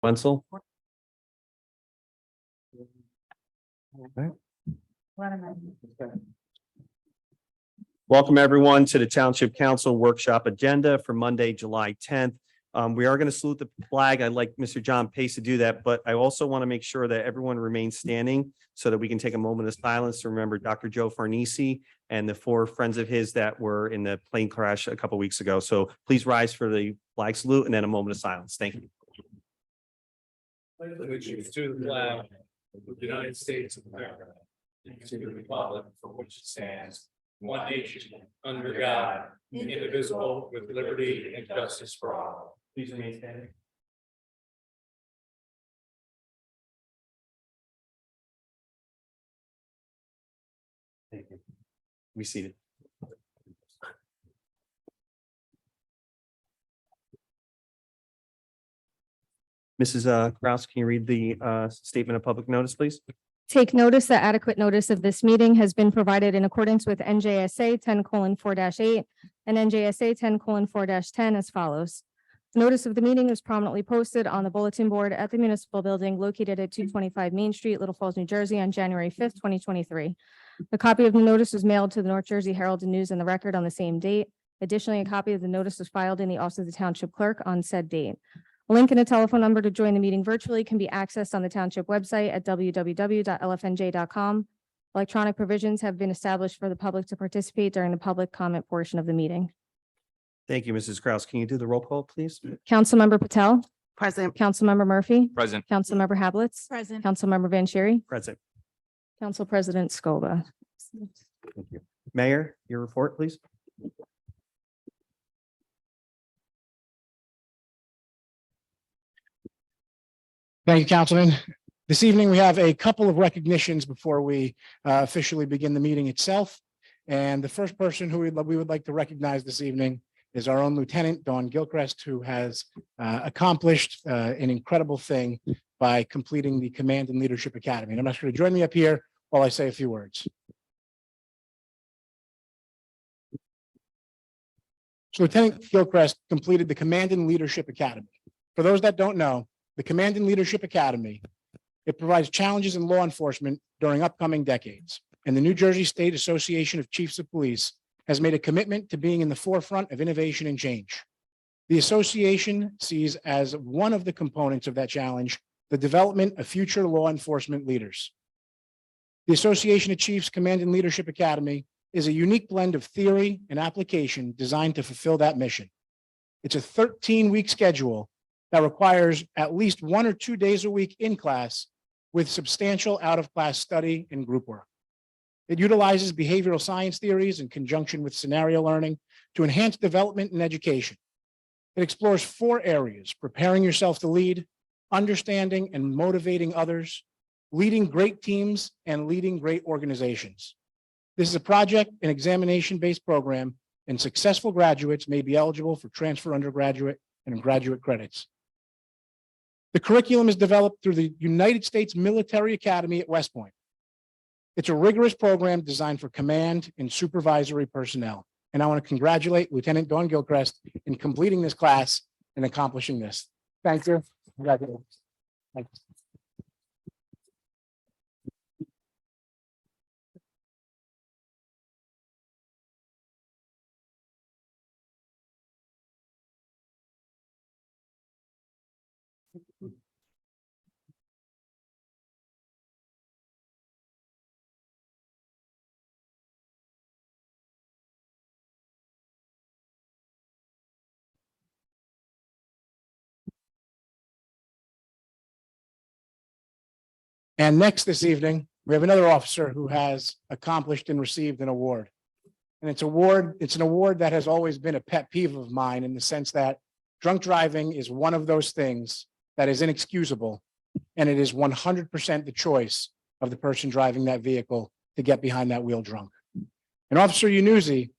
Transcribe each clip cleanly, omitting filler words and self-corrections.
Wenzel. Welcome, everyone, to the Township Council Workshop Agenda for Monday, July 10th. We are going to salute the flag. I'd like Mr. John Pace to do that, but I also want to make sure that everyone remains standing so that we can take a moment of silence to remember Dr. Joe Farnese and the 4 friends of his that were in the plane crash a couple of weeks ago. So please rise for the flag salute and then a moment of silence. Thank you. Allegiance to the flag of the United States of America, and to the republic for which it stands, one nation, under God, indivisible, with liberty and justice for all. Please remain standing. Thank you. Be seated. Mrs. Kraus, can you read the statement of public notice, please? Take notice that adequate notice of this meeting has been provided in accordance with NJSA 10:4-8 and NJSA 10:4-10 as follows. The notice of the meeting is prominently posted on the bulletin board at the municipal building located at 225 Main Street, Little Falls, New Jersey on January 5th, 2023. A copy of the notice was mailed to the North Jersey Herald and News and the Record on the same date. Additionally, a copy of the notice was filed in the office of the township clerk on said date. A link and a telephone number to join the meeting virtually can be accessed on the township website at www.lfnj.com. Electronic provisions have been established for the public to participate during the public comment portion of the meeting. Thank you, Mrs. Kraus. Can you do the roll call, please? Councilmember Patel, Present. Councilmember Murphy, Present. Councilmember Hablitz, Present. Councilmember Vanchery, Present. Council President Scoba. Thank you. Mayor, your report, please. Thank you, Councilman. This evening, we have a couple of recognitions before we officially begin the meeting itself. And the first person who we would like to recognize this evening is our own Lieutenant Dawn Gilchrist, who has accomplished an incredible thing by completing the Command and Leadership Academy. And I'm not going to join me up here while I say a few words. So Lieutenant Gilchrist completed the Command and Leadership Academy. For those that don't know, the Command and Leadership Academy, it provides challenges in law enforcement during upcoming decades. And the New Jersey State Association of Chiefs of Police has made a commitment to being in the forefront of innovation and change. The association sees as one of the components of that challenge, the development of future law enforcement leaders. The Association of Chiefs Command and Leadership Academy is a unique blend of theory and application designed to fulfill that mission. It's a 13-week schedule that requires at least 1 or 2 days a week in class with substantial out-of-class study and group work. It utilizes behavioral science theories in conjunction with scenario learning to enhance development and education. It explores 4 areas: preparing yourself to lead, understanding and motivating others, leading great teams, and leading great organizations. This is a project and examination-based program, and successful graduates may be eligible for transfer undergraduate and graduate credits. The curriculum is developed through the United States Military Academy at West Point. It's a rigorous program designed for command and supervisory personnel. And I want to congratulate Lieutenant Dawn Gilchrist in completing this class and accomplishing this. Thank you. Congratulations. Thank you. And next this evening, we have another officer who has accomplished and received an award. And it's an award that has always been a pet peeve of mine, in the sense that drunk driving is one of those things that is inexcusable. And it is 100% the choice of the person driving that vehicle to get behind that wheel drunk. And Officer Yunuzzi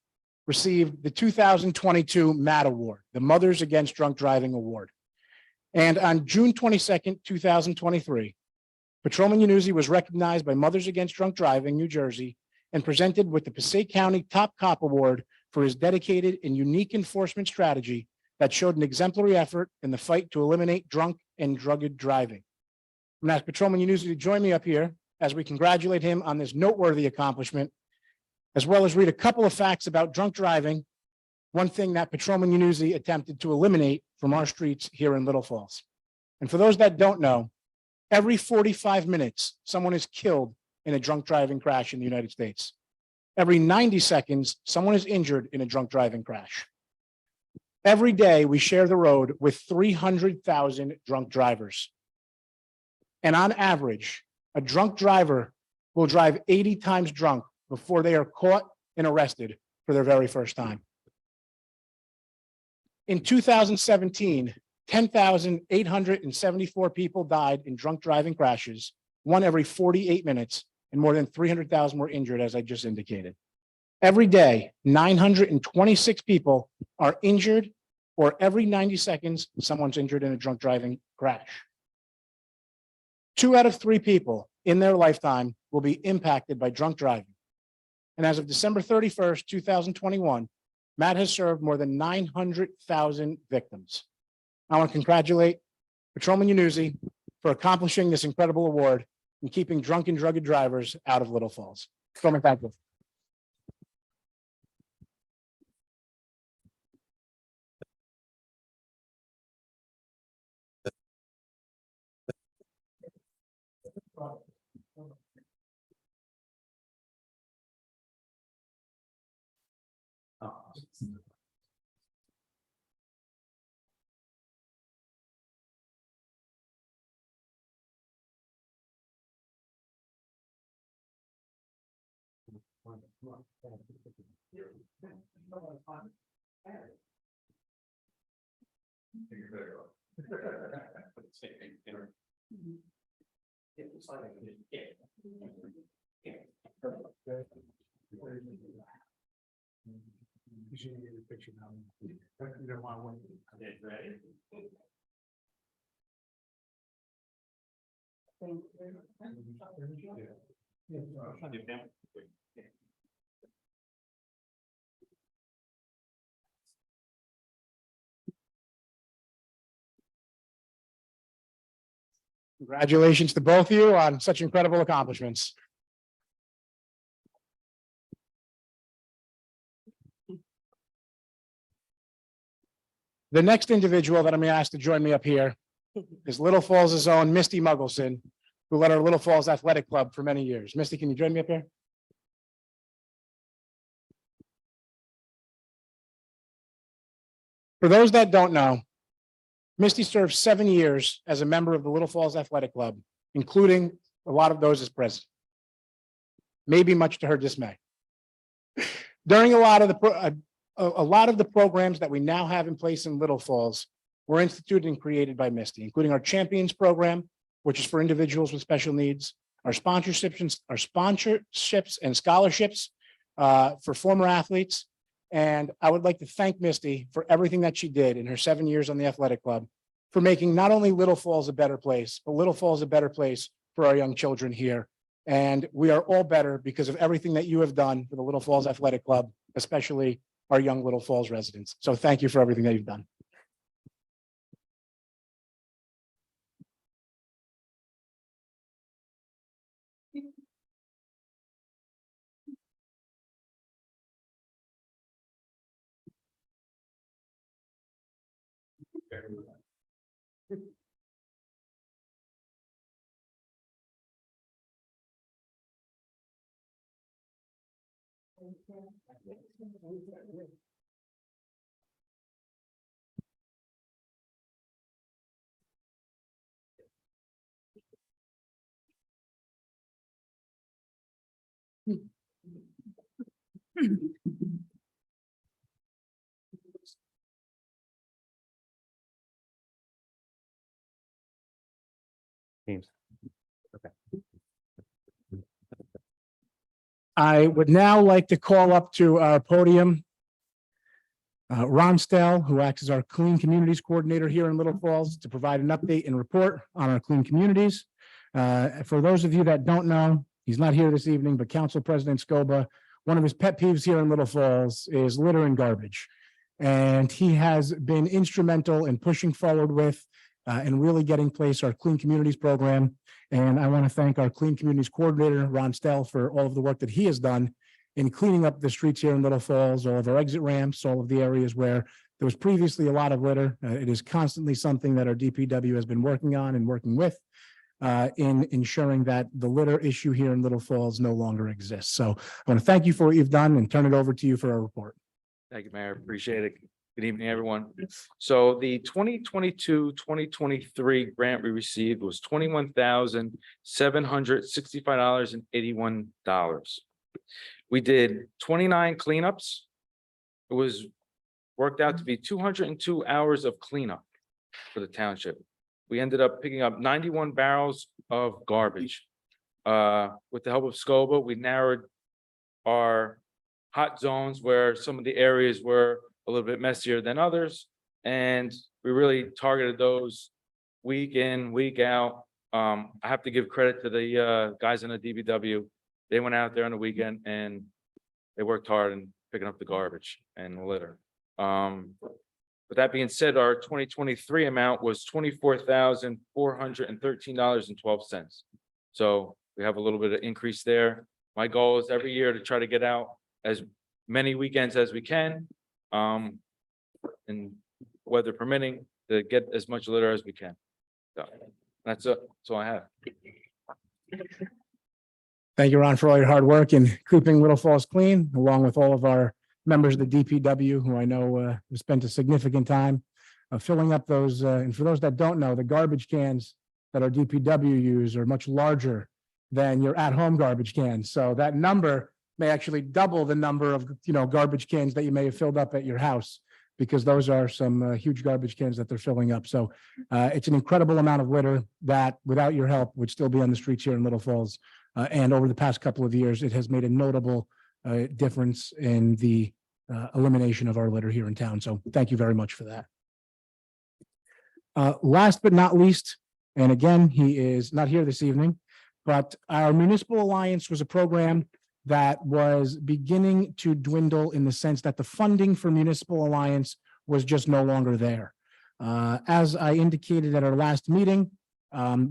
received the 2022 MAD Award, the Mothers Against Drunk Driving Award. And on June 22nd, 2023, Patrolman Yunuzzi was recognized by Mothers Against Drunk Driving, New Jersey, and presented with the Passaic County Top Cop Award for his dedicated and unique enforcement strategy that showed an exemplary effort in the fight to eliminate drunk and drugged driving. I'm going to ask Patrolman Yanuzi to join me up here as we congratulate him on this noteworthy accomplishment, as well as read a couple of facts about drunk driving, one thing that Patrolman Yanuzi attempted to eliminate from our streets here in Little Falls. And for those that don't know, every 45 minutes, someone is killed in a drunk driving crash in the United States. Every 90 seconds, someone is injured in a drunk driving crash. Every day, we share the road with 300,000 drunk drivers. And on average, a drunk driver will drive 80 times drunk before they are caught and arrested for their very first time. In 2017, 10,874 people died in drunk driving crashes, one every 48 minutes, and more than 300,000 were injured, as I just indicated. Every day, 926 people are injured, or every 90 seconds, someone's injured in a drunk driving crash. 2 out of 3 people in their lifetime will be impacted by drunk driving. And as of December 31st, 2021, Matt has served more than 900,000 victims. I want to congratulate Patrolman Yanuzi for accomplishing this incredible award and keeping drunk and drugged drivers out of Little Falls. Patrolman, thank you. Congratulations to both of you on such incredible accomplishments. The next individual that I'm going to ask to join me up here is Little Falls' own Misty Muggleson, who led our Little Falls Athletic Club for many years. Misty, can you join me up here? For those that don't know, Misty served 7 years as a member of the Little Falls Athletic Club, including a lot of those as president, maybe much to her dismay. During a lot of the programs that we now have in place in Little Falls were instituted and created by Misty, including our Champions program, which is for individuals with special needs, our sponsorships and scholarships for former athletes. And I would like to thank Misty for everything that she did in her 7 years on the athletic club, for making not only Little Falls a better place, but Little Falls a better place for our young children here. And we are all better because of everything that you have done for the Little Falls Athletic Club, especially our young Little Falls residents. So thank you for everything that you've done. James. Okay. I would now like to call up to our podium Ron Stell, who acts as our Clean Communities Coordinator here in Little Falls, to provide an update and report on our clean communities. For those of you that don't know, he's not here this evening, but Council President Scoba, one of his pet peeves here in Little Falls is litter and garbage. And he has been instrumental in pushing forward with and really get in place our Clean Communities program. And I want to thank our Clean Communities Coordinator, Ron Stell, for all of the work that he has done in cleaning up the streets here in Little Falls, all of our exit ramps, all of the areas where there was previously a lot of litter. It is constantly something that our DPW has been working on and working with in ensuring that the litter issue here in Little Falls no longer exists. So I want to thank you for what you've done and turn it over to you for a report. Thank you, Mayor. Appreciate it. Good evening, everyone. So the 2022-2023 grant we received was $21,765.81. We did 29 cleanups. It was worked out to be 202 hours of cleanup for the township. We ended up picking up 91 barrels of garbage. With the help of SCOBA, we narrowed our hot zones where some of the areas were a little bit messier than others. And we really targeted those week in, week out. I have to give credit to the guys in the DBW. They went out there on the weekend and they worked hard in picking up the garbage and the litter. With that being said, our 2023 amount was $24,413.12. So we have a little bit of increase there. My goal is every year to try to get out as many weekends as we can. And weather permitting, to get as much litter as we can. So that's all I have. Thank you, Ron, for all your hard work in keeping Little Falls clean, along with all of our members of the DPW, who I know have spent a significant time filling up those. And for those that don't know, the garbage cans that our DPW use are much larger than your at-home garbage cans. So that number may actually double the number of, garbage cans that you may have filled up at your house, because those are some huge garbage cans that they're filling up. So it's an incredible amount of litter that, without your help, would still be on the streets here in Little Falls. And over the past couple of years, it has made a notable difference in the elimination of our litter here in town. So thank you very much for that. Last but not least, and again, he is not here this evening, but our Municipal Alliance was a program that was beginning to dwindle in the sense that the funding for Municipal Alliance was just no longer there. As I indicated at our last meeting,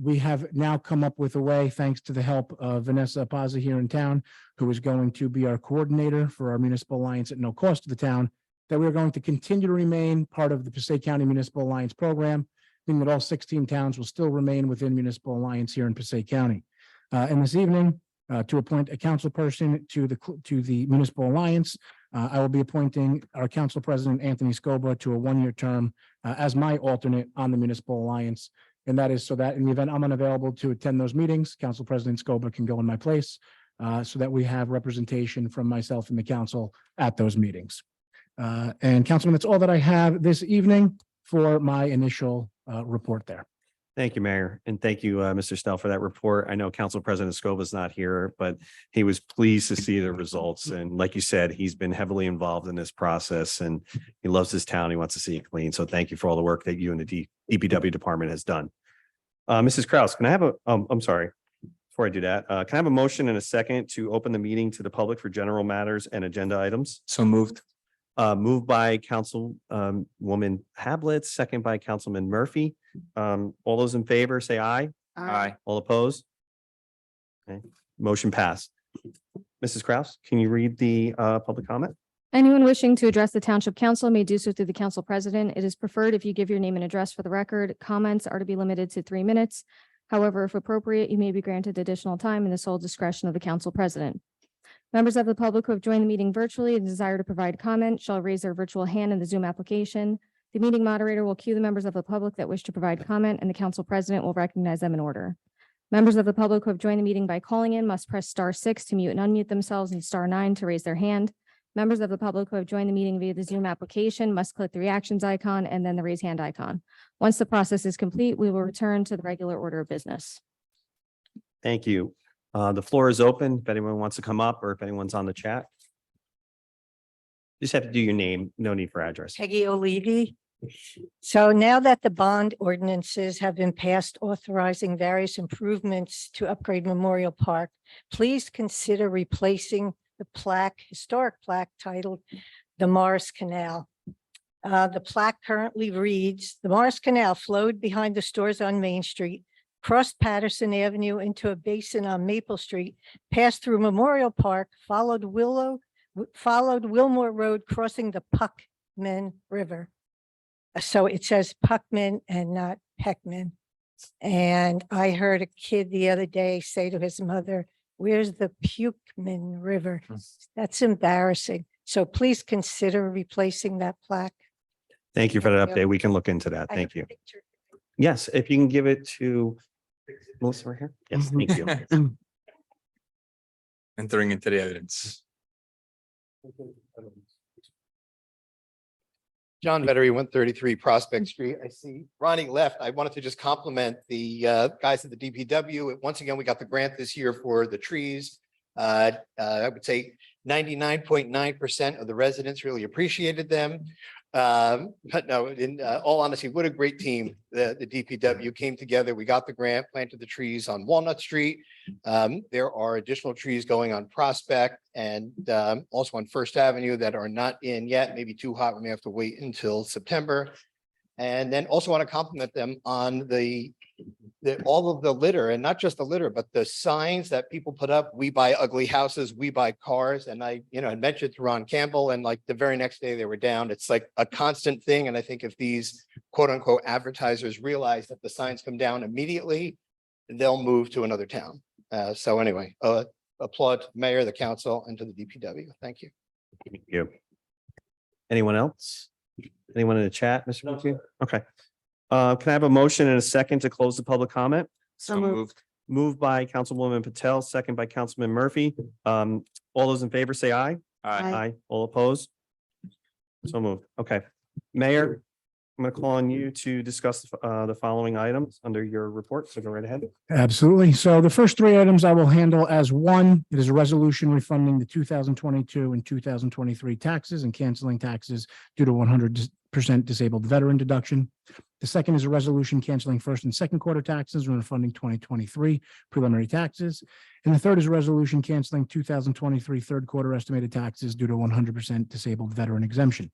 we have now come up with a way, thanks to the help of Vanessa Pazza here in town, who is going to be our coordinator for our Municipal Alliance at no cost to the town, that we're going to continue to remain part of the Passaic County Municipal Alliance program, meaning that all 16 towns will still remain within Municipal Alliance here in Passaic County. And this evening, to appoint a council person to the Municipal Alliance, I will be appointing our council president, Anthony Scoba, to a one-year term as my alternate on the Municipal Alliance. And that is so that in the event I'm unavailable to attend those meetings, Council President Scoba can go in my place so that we have representation from myself and the council at those meetings. And Councilman, that's all that I have this evening for my initial report there. Thank you, Mayor. And thank you, Mr. Stell, for that report. I know Council President Scoba is not here, but he was pleased to see the results. And like you said, he's been heavily involved in this process and he loves his town. He wants to see it clean. So thank you for all the work that you and the DPW department has done. Mrs. Kraus, can I have I'm sorry, before I do that, can I have a motion and a second to open the meeting to the public for general matters and agenda items? So moved. Moved by Councilwoman Hablitz, second by Councilman Murphy. All those in favor, say aye. Aye. All opposed? Okay, motion passed. Mrs. Kraus, can you read the public comment? Anyone wishing to address the Township Council may do so through the Council President. It is preferred if you give your name and address for the record. Comments are to be limited to 3 minutes. However, if appropriate, you may be granted additional time in the sole discretion of the Council President. Members of the public who have joined the meeting virtually and desire to provide comment shall raise their virtual hand in the Zoom application. The meeting moderator will cue the members of the public that wish to provide comment, and the Council President will recognize them in order. Members of the public who have joined the meeting by calling in must press *6 to mute and unmute themselves and *9 to raise their hand. Members of the public who have joined the meeting via the Zoom application must click the reactions icon and then the raise hand icon. Once the process is complete, we will return to the regular order of business. Thank you. The floor is open if anyone wants to come up or if anyone's on the chat. Just have to do your name, no need for address. Peggy O'Leary. So now that the bond ordinances have been passed authorizing various improvements to upgrade Memorial Park, please consider replacing the historic plaque titled the Morris Canal. The plaque currently reads, "The Morris Canal flowed behind the stores on Main Street, crossed Patterson Avenue into a basin on Maple Street, passed through Memorial Park, followed Wilmore Road, crossing the Puckman River." So it says Puckman and not Peckman. And I heard a kid the other day say to his mother, "Where's the Pukeman River?" That's embarrassing. So please consider replacing that plaque. Thank you for that Thank you. update. We can look into that. I Thank have a you. picture. Yes, if you can give it to Melissa right here. Yes, thank you. Entering into the evidence. John Vettery, 133 Prospect Street. I see Ronnie left. I wanted to just compliment the guys at the DPW. Once again, we got the grant this year for the trees. I would say 99.9% of the residents really appreciated them. But no, in all honesty, what a great team. The DPW came together. We got the grant, planted the trees on Walnut Street. There are additional trees going on Prospect and also on First Avenue that are not in yet, maybe too hot. We may have to wait until September. And then also want to compliment them on all of the litter, and not just the litter, but the signs that people put up. "We buy ugly houses, we buy cars." And I mentioned to Ron Campbell, and like the very next day they were down. It's like a constant thing. And I think if these quote unquote advertisers realize that the signs come down immediately, they'll move to another town. So anyway, applaud to the mayor, the council, and to the DPW. Thank you. Thank you. Anyone else? Anyone in the chat, Mr. Boutier? Okay. Can I have a motion and a second to close the public comment? So moved. Moved by Councilwoman Patel, second by Councilman Murphy. All those in favor say aye. Aye. All opposed? So moved. Okay. Mayor, I'm going to call on you to discuss the following items under your report. So go right ahead. Absolutely. So the first three items I will handle as one. It is a resolution refunding the 2022 and 2023 taxes and canceling taxes due to 100% disabled veteran deduction. The second is a resolution canceling first and second quarter taxes and refunding 2023 preliminary taxes. And the third is a resolution canceling 2023 third quarter estimated taxes due to 100% disabled veteran exemption.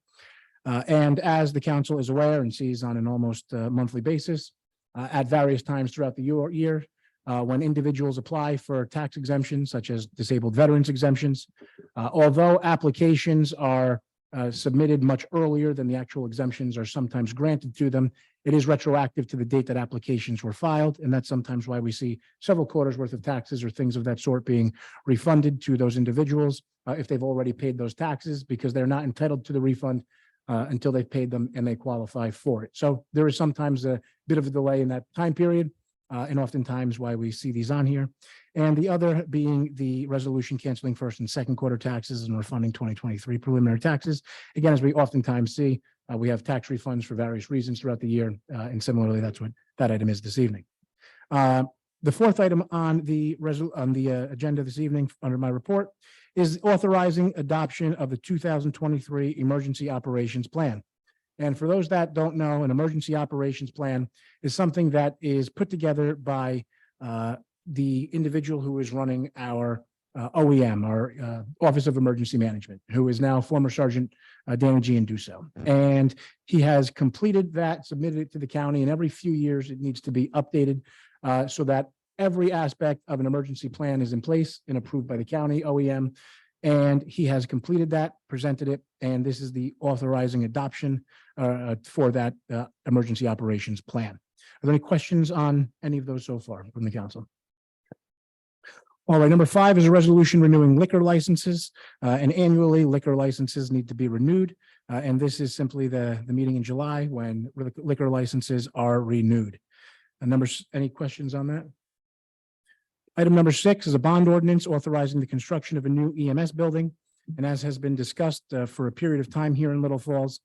And as the council is aware and sees on an almost monthly basis, at various times throughout the year, when individuals apply for tax exemptions such as disabled veterans exemptions, although applications are submitted much earlier than the actual exemptions are sometimes granted to them, it is retroactive to the date that applications were filed. And that's sometimes why we see several quarters worth of taxes or things of that sort being refunded to those individuals if they've already paid those taxes, because they're not entitled to the refund until they've paid them and they qualify for it. So there is sometimes a bit of a delay in that time period, and oftentimes why we see these on here. And the other being the resolution canceling first and second quarter taxes and refunding 2023 preliminary taxes. Again, as we oftentimes see, we have tax refunds for various reasons throughout the year. And similarly, that's what that item is this evening. The fourth item on the agenda this evening under my report is authorizing adoption of the 2023 Emergency Operations Plan. And for those that don't know, an emergency operations plan is something that is put together by the individual who is running our OEM, our Office of Emergency Management, who is now former Sergeant Danny Gianduso. And he has completed that, submitted it to the county, and every few years it needs to be updated so that every aspect of an emergency plan is in place and approved by the county OEM. And he has completed that, presented it, and this is the authorizing adoption for that emergency operations plan. Are there any questions on any of those so far from the council? All right, number 5 is a resolution renewing liquor licenses, and annually liquor licenses need to be renewed. And this is simply the meeting in July when liquor licenses are renewed. Any questions on that? Item number 6 is a bond ordinance authorizing the construction of a new EMS building. And as has been discussed for a period of time here in Little Falls,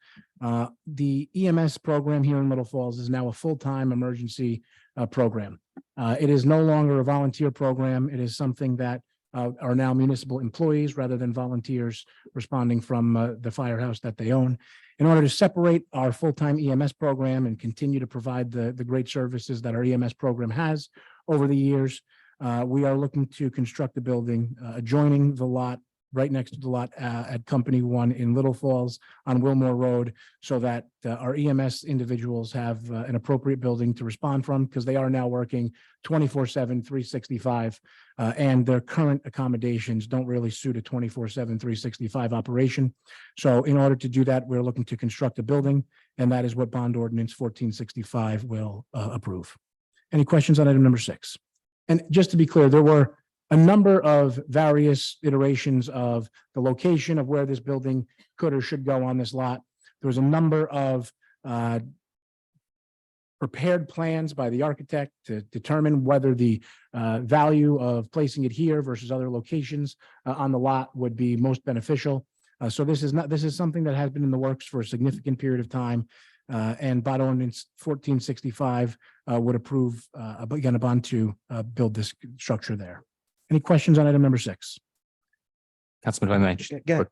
the EMS program here in Little Falls is now a full-time emergency program. It is no longer a volunteer program. It is something that are now municipal employees rather than volunteers responding from the firehouse that they own. In order to separate our full-time EMS program and continue to provide the great services that our EMS program has over the years, we are looking to construct a building adjoining the lot right next to the lot at Company One in Little Falls on Wilmore Road, so that our EMS individuals have an appropriate building to respond from, because they are now working 24/7, 365. And their current accommodations don't really suit a 24/7, 365 operation. So in order to do that, we're looking to construct a building, and that is what bond ordinance 1465 will approve. Any questions on item number 6? And just to be clear, there were a number of various iterations of the location of where this building could or should go on this lot. There was a number of prepared plans by the architect to determine whether the value of placing it here versus other locations on the lot would be most beneficial. So this is something that has been in the works for a significant period of time. And bond ordinance 1465 would approve, again, a bond to build this structure there. Any questions on item number 6? Councilman, if I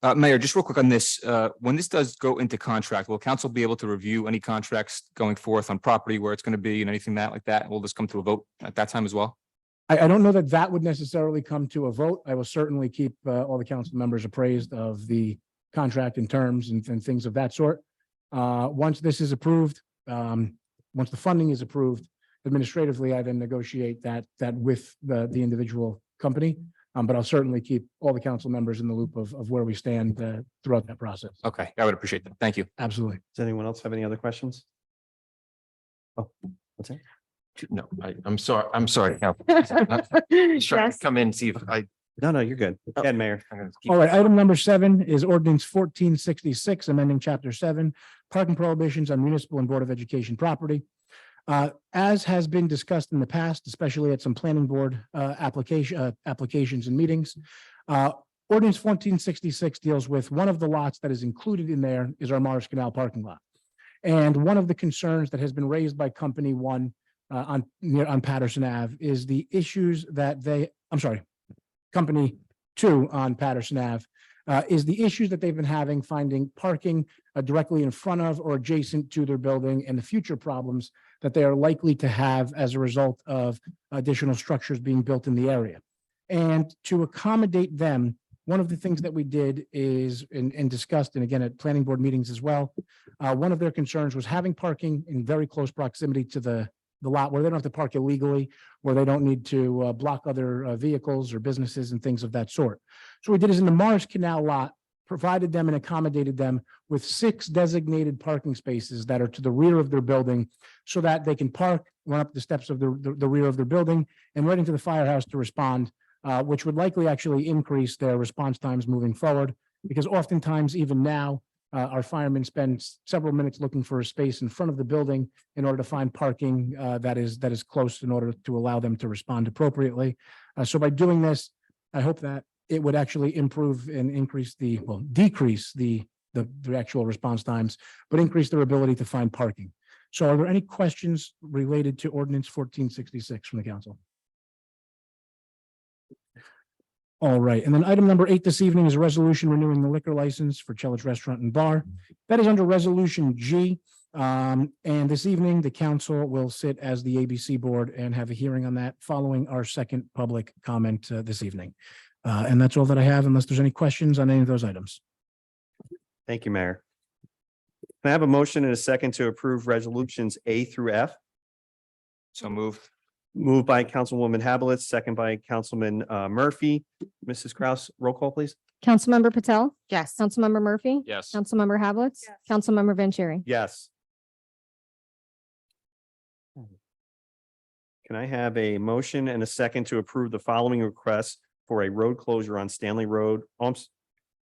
may. Mayor, just real quick on this, when this does go into contract, will council be able to review any contracts going forth on property where it's going to be and anything like that? Will this come to a vote at that time as well? I don't know that that would necessarily come to a vote. I will certainly keep all the council members appraised of the contract and terms and things of that sort. Once this is approved, once the funding is approved, administratively, I then negotiate that with the individual company. But I'll certainly keep all the council members in the loop of where we stand throughout that process. Okay, I would appreciate that. Thank you. Absolutely. Does anyone else have any other questions? Oh, what's that? No, I'm sorry. Cal. Just trying to come in, see if No, you're good. Oh. Ed, Mayor. I'm gonna keep- All right, item number 7 is ordinance 1466, amending chapter 7, parking prohibitions on municipal and Board of Education property. As has been discussed in the past, especially at some planning board applications and meetings. Ordinance 1466 deals with one of the lots that is included in there is our Morris Canal parking lot. And one of the concerns that has been raised by Company One on Patterson Ave is the issues that Company Two on Patterson Ave is the issues that they've been having finding parking directly in front of or adjacent to their building, and the future problems that they are likely to have as a result of additional structures being built in the area. And to accommodate them, one of the things that we did is, and discussed, and again at planning board meetings as well, one of their concerns was having parking in very close proximity to the lot where they don't have to park illegally, where they don't need to block other vehicles or businesses and things of that sort. So what we did is in the Morris Canal lot, provided them and accommodated them with 6 designated parking spaces that are to the rear of their building, so that they can park, run up the steps of the rear of their building and right into the firehouse to respond, which would likely actually increase their response times moving forward. Because oftentimes, even now, our firemen spend several minutes looking for a space in front of the building in order to find parking that is close in order to allow them to respond appropriately. So by doing this, I hope that it would actually improve and decrease the actual response times, but increase their ability to find parking. So are there any questions related to ordinance 1466 from the council? All right, and then item number 8 this evening is a resolution renewing the liquor license for Chella's Restaurant and Bar. That is under resolution G. And this evening, the council will sit as the ABC board and have a hearing on that following our second public comment this evening. And that's all that I have, unless there's any questions on any of those items. Thank you, Mayor. Can I have a motion and a second to approve resolutions A through F? So moved. Moved by Councilwoman Habelis, second by Councilman Murphy. Mrs. Kraus, roll call, please. Councilmember Patel? Yes. Councilmember Murphy? Yes. Councilmember Havelitz? Councilmember Vanchery? Yes. Can I have a motion and a second to approve the following requests for a road closure on Stanley Road?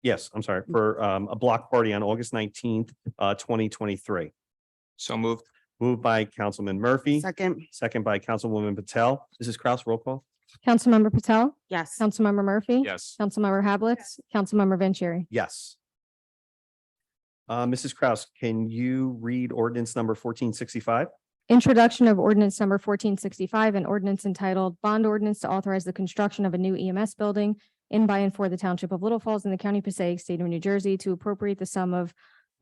Yes, I'm sorry, for a block party on August 19th, 2023. So moved. Moved by Councilman Murphy, Second. second by Councilwoman Patel. Mrs. Kraus, roll call. Councilmember Patel? Yes. Councilmember Murphy? Yes. Councilmember Havelitz? Councilmember Vanchery? Yes. Mrs. Kraus, can you read ordinance number 1465? Introduction of ordinance number 1465, an ordinance entitled Bond Ordinance to Authorize the Construction of a New EMS Building in by and for the Township of Little Falls in the County of Passaic, State of New Jersey, to appropriate the sum of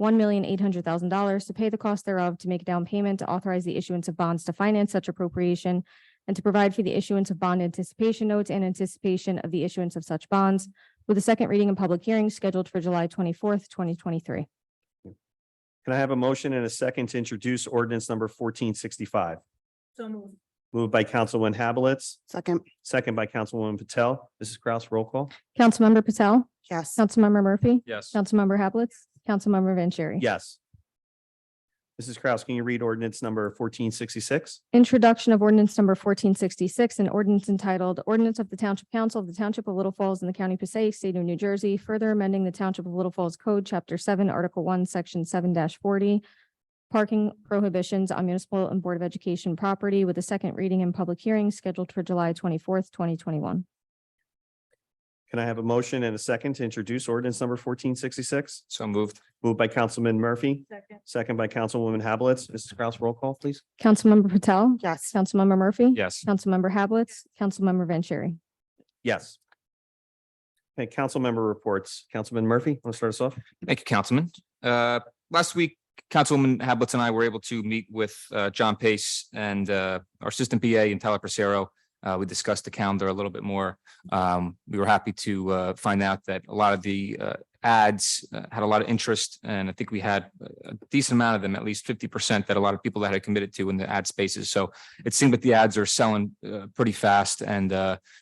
$1,800,000 to pay the cost thereof, to make a down payment, to authorize the issuance of bonds to finance such appropriation, and to provide for the issuance of bond anticipation notes in anticipation of the issuance of such bonds, with a second reading and public hearing scheduled for July 24th, 2023. Can I have a motion and a second to introduce ordinance number 1465? So moved. Moved by Councilwoman Havelitz, Second. second by Councilwoman Patel. Mrs. Kraus, roll call. Councilmember Patel, Yes. Councilmember Murphy, Yes. Councilmember Havelitz, Councilmember Vanchery. Yes. Mrs. Kraus, can you read ordinance number 1466? Introduction of ordinance number 1466, an ordinance entitled Ordinance of the Township Council of the Township of Little Falls in the County of Passaic, State of New Jersey, further amending the Township of Little Falls Code, Chapter 7, Article 1, Section 7-40, parking prohibitions on municipal and Board of Education property, with a second reading and public hearing scheduled for July 24th, 2021. Can I have a motion and a second to introduce ordinance number 1466? So moved. Moved by Councilman Murphy, Second. second by Councilwoman Havelitz. Mrs. Kraus, roll call, please. Councilmember Patel, Yes. Councilmember Murphy. Yes. Councilmember Havelitz, Councilmember Vanchery. Yes. Okay, council member reports. Councilman Murphy, want to start us off? Thank you, Councilman. Last week, Councilwoman Hablitz and I were able to meet with John Pace and our Assistant PA and Tyler Persero. We discussed the calendar a little bit more. We were happy to find out that a lot of the ads had a lot of interest, and I think we had a decent amount of them, at least 50%, that a lot of people that had committed to in the ad spaces. So it seemed that the ads are selling pretty fast, and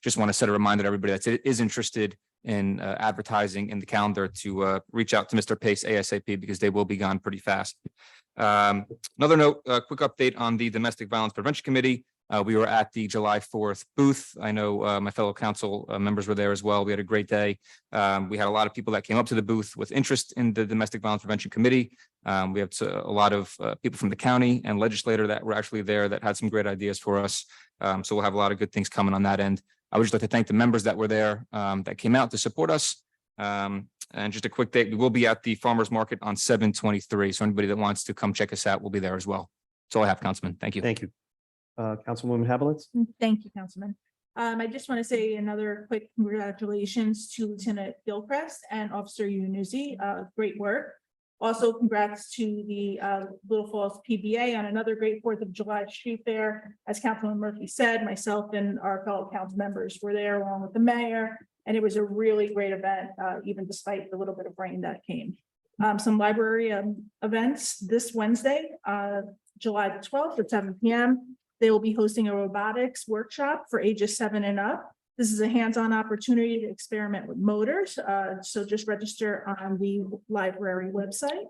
just want to set a reminder to everybody that is interested in advertising in the calendar to reach out to Mr. Pace ASAP, because they will be gone pretty fast. Another note, quick update on the Domestic Violence Prevention Committee. We were at the July 4th booth. I know my fellow council members were there as well. We had a great day. We had a lot of people that came up to the booth with interest in the Domestic Violence Prevention Committee. We have a lot of people from the county and legislator that were actually there that had some great ideas for us. So we'll have a lot of good things coming on that end. I would just like to thank the members that were there that came out to support us. And just a quick date, we will be at the farmers market on 7/23. So anybody that wants to come check us out will be there as well. That's all I have, Councilman. Thank you. Thank you. Councilwoman Havelitz? Thank you, Councilman. I just want to say another quick congratulations to Lieutenant Gilchrist and Officer Unuzi. Great work. Also, congrats to the Little Falls PBA on another great 4th of July street fair. As Councilman Murphy said, myself and our fellow council members were there along with the mayor, and it was a really great event, even despite the little bit of rain that came. Some library events this Wednesday, July the 12th at 7 p.m. They will be hosting a robotics workshop for ages 7 and up. This is a hands-on opportunity to experiment with motors. So just register on the library website.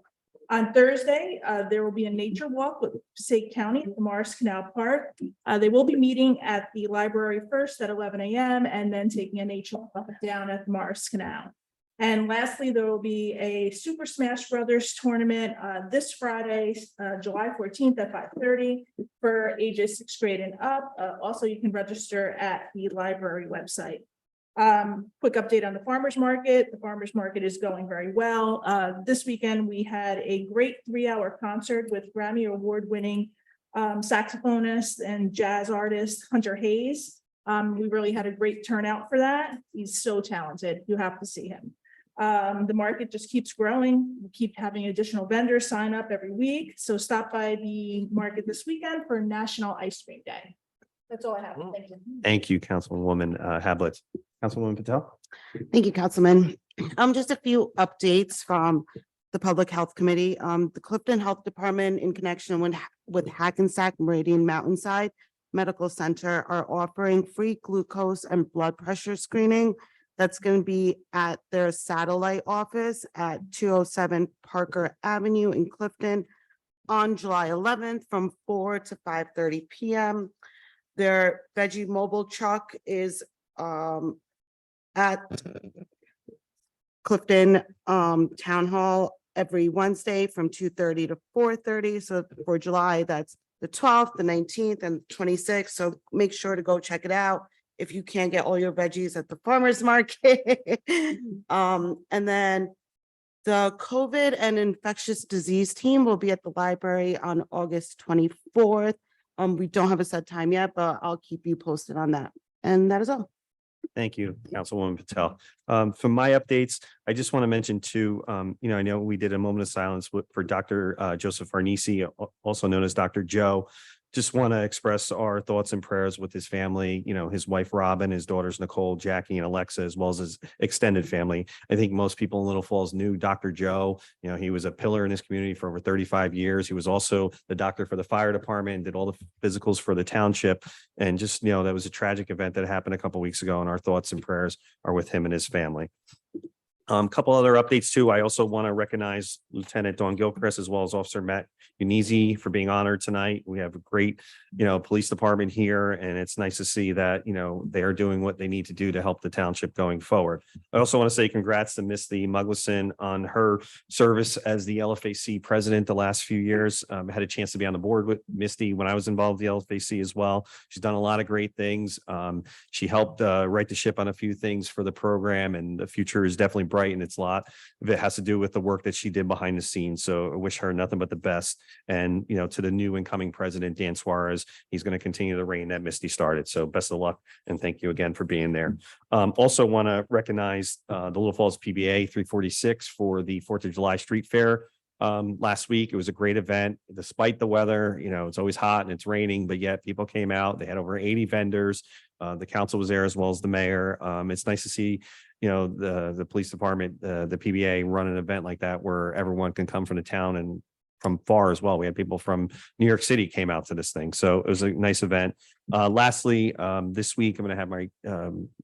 On Thursday, there will be a nature walk with Passaic County at the Morris Canal Park. They will be meeting at the library first at 11 a.m. and then taking a nature walk down at the Morris Canal. And lastly, there will be a Super Smash Brothers tournament this Friday, July 14th at 5:30 for ages 6th grade and up. Also, you can register at the library website. Quick update on the farmers market. The farmers market is going very well. This weekend, we had a great 3-hour concert with Grammy Award-winning saxophonist and jazz artist Hunter Hayes. We really had a great turnout for that. He's so talented. You have to see him. The market just keeps growing. We keep having additional vendors sign up every week. So stop by the market this weekend for National Ice Cream Day. That's all I have. Thank you. Thank you, Councilwoman Havelitz. Councilwoman Patel? Thank you, Councilman. Just a few updates from the Public Health Committee. The Clifton Health Department, in connection with Hackensack Meridian Mountainside Medical Center, are offering free glucose and blood pressure screening. That's going to be at their satellite office at 207 Parker Avenue in Clifton on July 11th from 4 to 5:30 p.m. Their veggie mobile truck is at Clifton Town Hall every Wednesday from 2:30 to 4:30. So for July, that's the 12th, the 19th, and 26th. So make sure to go check it out if you can't get all your veggies at the farmer's market. And then the COVID and infectious disease team will be at the library on August 24th. We don't have a set time yet, but I'll keep you posted on that. And that is all. Thank you, Councilwoman Patel. From my updates, I just want to mention too, I know we did a moment of silence for Dr. Joseph Arnisi, also known as Dr. Joe. just want to express our thoughts and prayers with his family, his wife Robin, his daughters Nicole, Jackie, and Alexa, as well as his extended family. I think most people in Little Falls knew Dr. Joe. He was a pillar in his community for over 35 years. He was also the doctor for the fire department and did all the physicals for the township. And just, that was a tragic event that happened a couple of weeks ago, and our thoughts and prayers are with him and his family. Couple other updates too. I also want to recognize Lieutenant Dawn Gilchrist as well as Officer Matt Unizi for being honored tonight. We have a great, police department here, and it's nice to see that, they are doing what they need to do to help the township going forward. I also want to say congrats to Misty Mugleson on her service as the LFAC president the last few years. I had a chance to be on the board with Misty when I was involved with the LFAC as well. She's done a lot of great things. She helped right the ship on a few things for the program, and the future is definitely bright, and it's a lot of it has to do with the work that she did behind the scenes. So I wish her nothing but the best. And, to the new incoming president, Dan Suarez, he's going to continue the reign that Misty started. So best of luck. And thank you again for being there. Also want to recognize the Little Falls PBA 346 for the 4th of July Street Fair. Last week, it was a great event, despite the weather. It's always hot and it's raining, but yet people came out. They had over 80 vendors. The council was there as well as the mayor. It's nice to see, the police department, the PBA run an event like that where everyone can come from the town and from far as well. We had people from New York City came out to this thing. So it was a nice event. Lastly, this week, I'm going to have my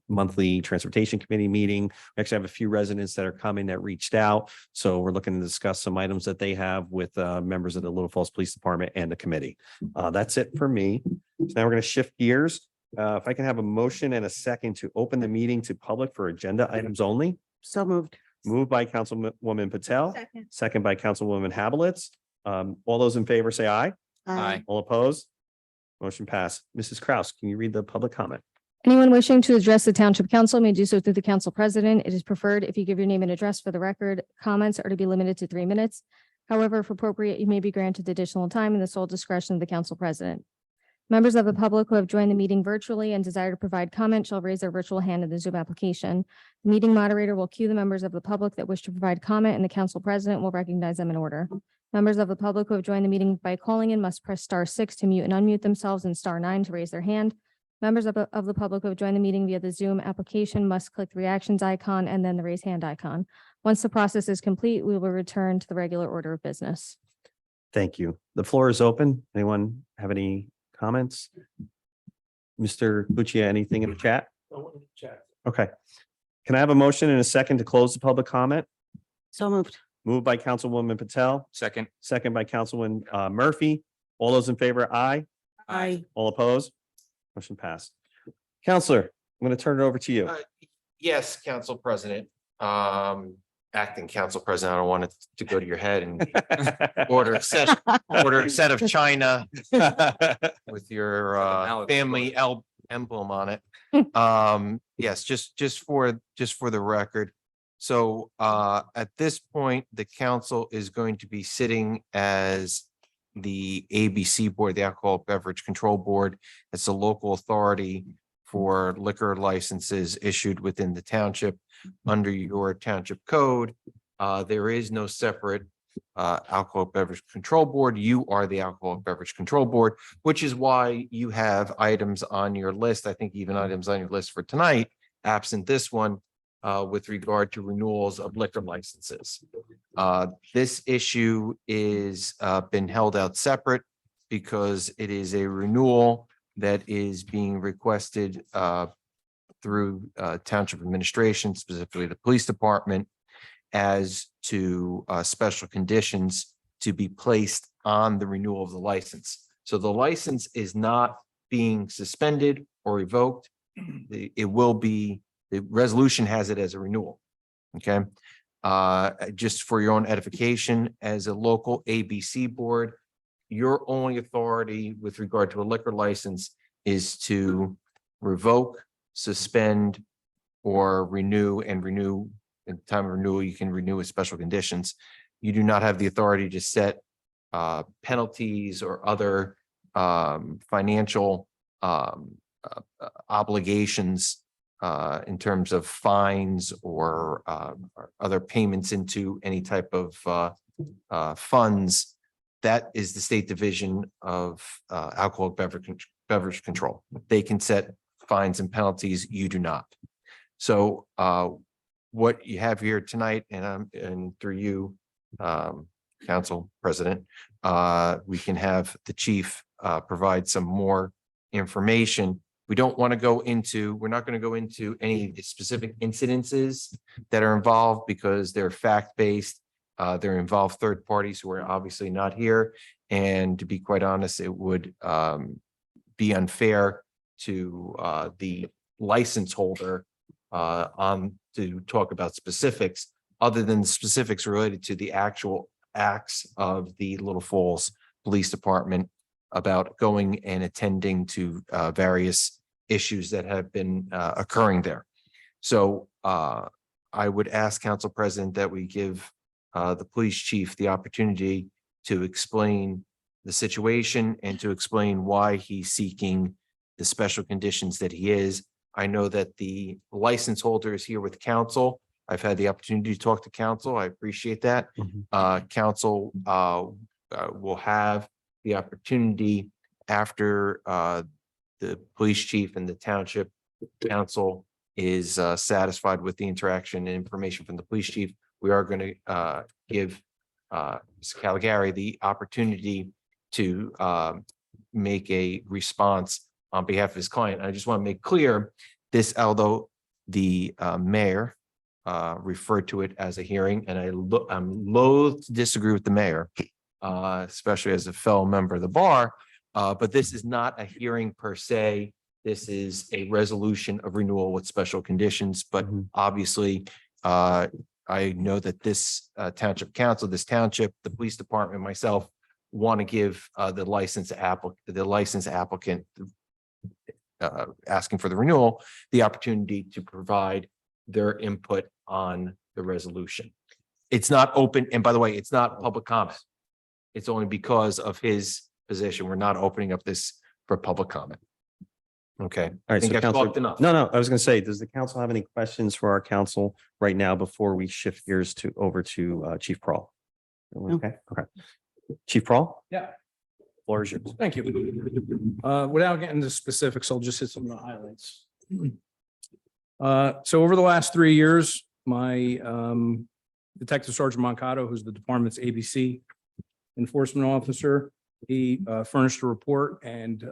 monthly transportation committee meeting. We actually have a few residents that are coming that reached out. So we're looking to discuss some items that they have with members of the Little Falls Police Department and the committee. That's it for me. So now we're going to shift gears. If I can have a motion and a second to open the meeting to public for agenda items only. So moved. Moved by Councilwoman Patel, Second. second by Councilwoman Havelitz. All those in favor say aye. Aye. All opposed? Motion passed. Mrs. Kraus, can you read the public comment? Anyone wishing to address the Township Council may do so through the Council President. It is preferred if you give your name and address for the record. Comments are to be limited to 3 minutes. However, if appropriate, you may be granted additional time in the sole discretion of the Council President. Members of the public who have joined the meeting virtually and desire to provide comment shall raise their virtual hand in the Zoom application. The meeting moderator will cue the members of the public that wish to provide comment, and the Council President will recognize them in order. Members of the public who have joined the meeting by calling in must press *6 to mute and unmute themselves and *9 to raise their hand. Members of the public who have joined the meeting via the Zoom application must click the reactions icon and then the raise hand icon. Once the process is complete, we will return to the regular order of business. Thank you. The floor is open. Anyone have any comments? Mr. Puccia, anything in the chat? Okay. Can I have a motion and a second to close the public comment? So moved. Moved by Councilwoman Patel, Second. second by Councilwoman Murphy. All those in favor, aye. Aye. All opposed? Motion passed. Counselor, I'm going to turn it over to you. Yes, Council President, acting Council President, I don't want it to go to your head and order a set of china with your family emblem on it. Yes, just for the record. So at this point, the council is going to be sitting as the ABC Board, the Alcohol Beverage Control Board. It's a local authority for liquor licenses issued within the township under your township code. There is no separate Alcohol Beverage Control Board. You are the Alcohol Beverage Control Board, which is why you have items on your list. I think even items on your list for tonight, absent this one, with regard to renewals of liquor licenses. This issue is been held out separate because it is a renewal that is being requested through township administration, specifically the police department, as to special conditions to be placed on the renewal of the license. So the license is not being suspended or revoked. It will be, the resolution has it as a renewal. Okay. Just for your own edification, as a local ABC board, your only authority with regard to a liquor license is to revoke, suspend, or renew. And renew at the time of renewal, you can renew with special conditions. You do not have the authority to set penalties or other financial obligations in terms of fines or other payments into any type of funds that is the state division of alcoholic beverage control. They can set fines and penalties. You do not. So what you have here tonight, and through you, Council President, we can have the chief provide some more information. We don't want to go into, we're not going to go into any specific incidences that are involved because they're fact-based. They're involved third parties who are obviously not here. And to be quite honest, it would be unfair to the license holder to talk about specifics other than the specifics related to the actual acts of the Little Falls Police Department about going and attending to various issues that have been occurring there. So I would ask Council President that we give the police chief the opportunity to explain the situation and to explain why he's seeking the special conditions that he is. I know that the license holder is here with counsel. I've had the opportunity to talk to counsel. I appreciate that. Counsel will have the opportunity after the police chief and the township council is satisfied with the interaction and information from the police chief. We are going to give Mr. Caligari the opportunity to make a response on behalf of his client. I just want to make clear this, although the mayor referred to it as a hearing, and I'm loath to disagree with the mayor, especially as a fellow member of the bar, but this is not a hearing per se. This is a resolution of renewal with special conditions, but obviously I know that this township council, this township, the police department, myself, want to give the license applicant asking for the renewal, the opportunity to provide their input on the resolution. It's not open, and by the way, it's not public comment. It's only because of his position. We're not opening up this for public comment. Okay. All I right, think so I've Counselor- talked enough. No, I was going to say, does the council have any questions for our council right now before we shift gears over to Chief Prawl? Okay. Chief Prawl? Yeah. Floor is yours. Thank you. Without getting into specifics, I'll just hit some of the highlights. So over the last 3 years, my Detective Sergeant Mancato, who's the department's ABC enforcement officer, he furnished a report, and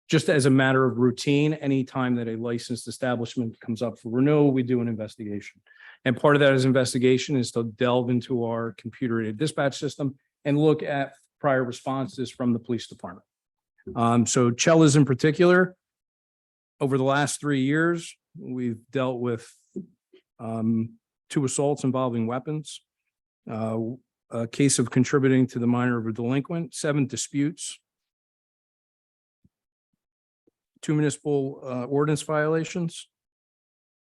just as a matter of routine, anytime that a licensed establishment comes up for renewal, we do an investigation. And part of that investigation is to delve into our computer-aided dispatch system and look at prior responses from the police department. So Chella's in particular, over the last 3 years, we've dealt with 2 assaults involving weapons, a case of contributing to the minor of a delinquent, 7 disputes, 2 municipal ordinance violations,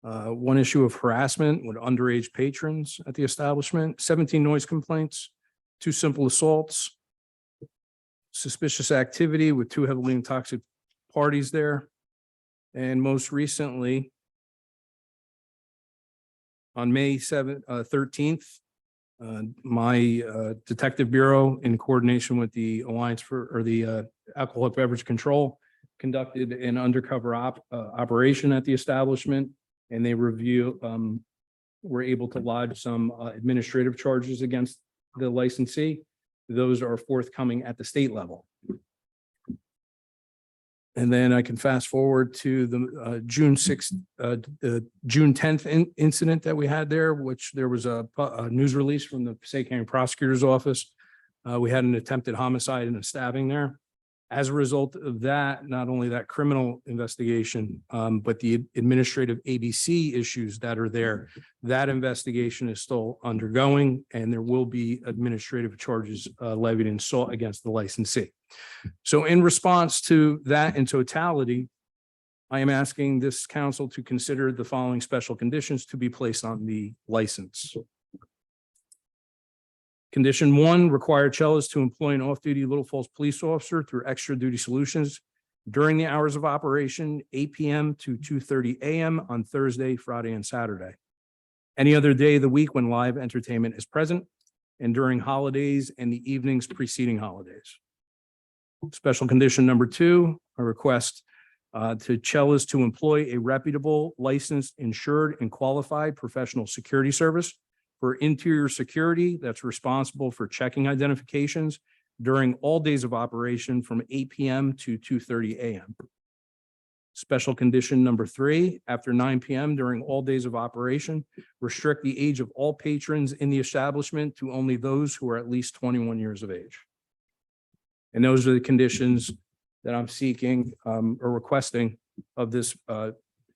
1 issue of harassment with underage patrons at the establishment, 17 noise complaints, 2 simple assaults, suspicious activity with 2 heavily intoxicated parties there. And most recently, on May 13th, my detective bureau, in coordination with the Alliance for the Alcoholic Beverage Control, conducted an undercover operation at the establishment, and they were able to lodge some administrative charges against the licensee. Those are forthcoming at the state level. And then I can fast forward to the June 10th incident that we had there, which there was a news release from the Passaic County Prosecutor's Office. We had an attempted homicide and a stabbing there. As a result of that, not only that criminal investigation, but the administrative ABC issues that are there, that investigation is still undergoing, and there will be administrative charges levied and sought against the licensee. So in response to that in totality, I am asking this council to consider the following special conditions to be placed on the license. Condition 1, require Chella's to employ an off-duty Little Falls police officer through Extra Duty Solutions during the hours of operation, 8 p.m. to 2:30 a.m. on Thursday, Friday, and Saturday. Any other day of the week when live entertainment is present, and during holidays and the evenings preceding holidays. Special condition number 2, a request to Cellas to employ a reputable, licensed, insured, and qualified professional security service for interior security that's responsible for checking identifications during all days of operation from 8 p.m. to 2:30 a.m. Special condition number 3, after 9 p.m. during all days of operation, restrict the age of all patrons in the establishment to only those who are at least 21 years of age. And those are the conditions that I'm seeking or requesting of this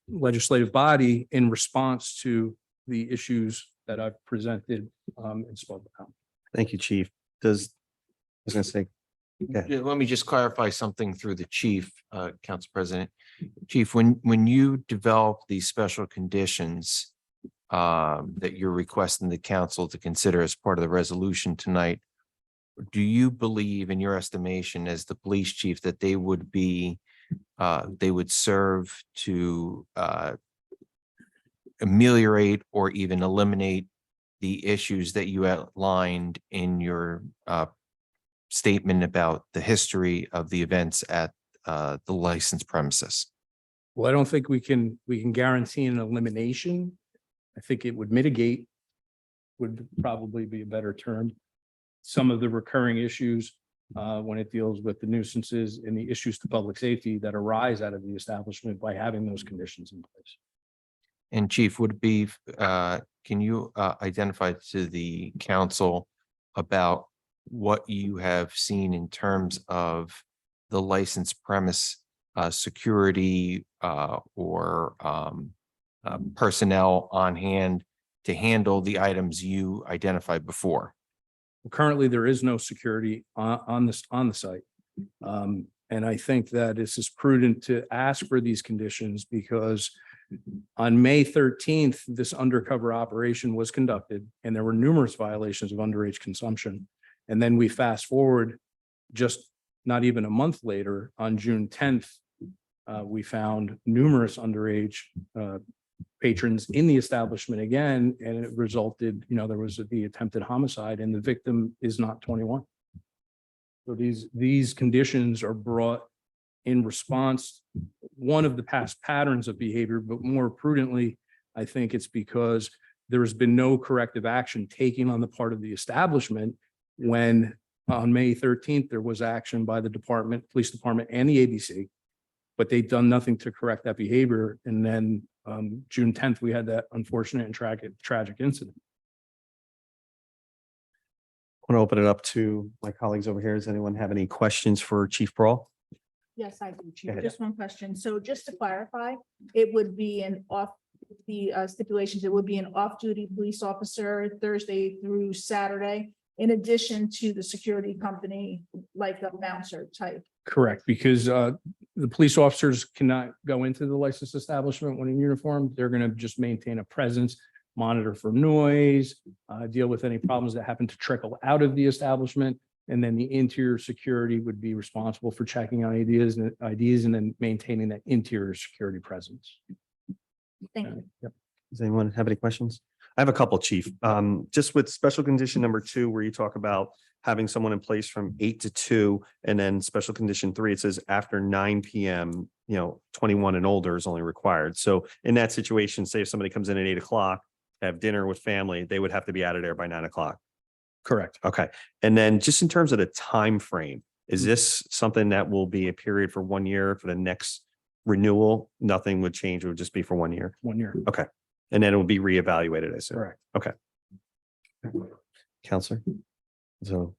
legislative body in response to the issues that I've presented and spoke about. Thank you, Chief. I was gonna say, Yeah, let me just clarify something through the chief, Council President. Chief, when you develop these special conditions that you're requesting the council to consider as part of the resolution tonight, do you believe, in your estimation as the police chief, that they would be, they would serve to ameliorate or even eliminate the issues that you outlined in your statement about the history of the events at the licensed premises? Well, I don't think we can guarantee an elimination. I think it would mitigate, would probably be a better term, some of the recurring issues when it deals with the nuisances and the issues to public safety that arise out of the establishment by having those conditions in place. And Chief, would it be, can you identify to the council about what you have seen in terms of the licensed premise security or personnel on hand to handle the items you identified before? Currently, there is no security on the site. And I think that this is prudent to ask for these conditions because on May 13th, this undercover operation was conducted and there were numerous violations of underage consumption. And then we fast forward just not even a month later, on June 10th, we found numerous underage patrons in the establishment again, and it resulted, there was the attempted homicide and the victim is not 21. So these conditions are brought in response, one of the past patterns of behavior, but more prudently, I think it's because there has been no corrective action taken on the part of the establishment when on May 13th, there was action by the department, police department and the ABC, but they've done nothing to correct that behavior. And then June 10th, we had that unfortunate and tragic incident. I want to open it up to my colleagues over here. Does anyone have any questions for Chief Brawl? Yes, I do, Chief. ahead. Just one question. So just to clarify, it would be an off, the stipulations, it would be an off-duty police officer Thursday through Saturday, in addition to the security company, like a bouncer type. Correct, because the police officers cannot go into the licensed establishment when in uniform. They're going to just maintain a presence, monitor for noise, deal with any problems that happen to trickle out of the establishment. And then the interior security would be responsible for checking on IDs and then maintaining that interior security presence. Thank you. Yep. Does anyone have any questions? I have a couple, Chief. Just with special condition number 2, where you talk about having someone in place from 8 to 2, and then special condition 3, it says after 9 p.m., 21 and older is only required. So in that situation, say if somebody comes in at 8 o'clock, have dinner with family, they would have to be out of there by 9 o'clock. Correct. Okay. And then just in terms of the time frame, is this something that will be a period for 1 year for the next renewal? Nothing would change. It would just be for 1 year. 1 year. Okay. And then it will be reevaluated, I assume. Correct. Okay. Counselor? So,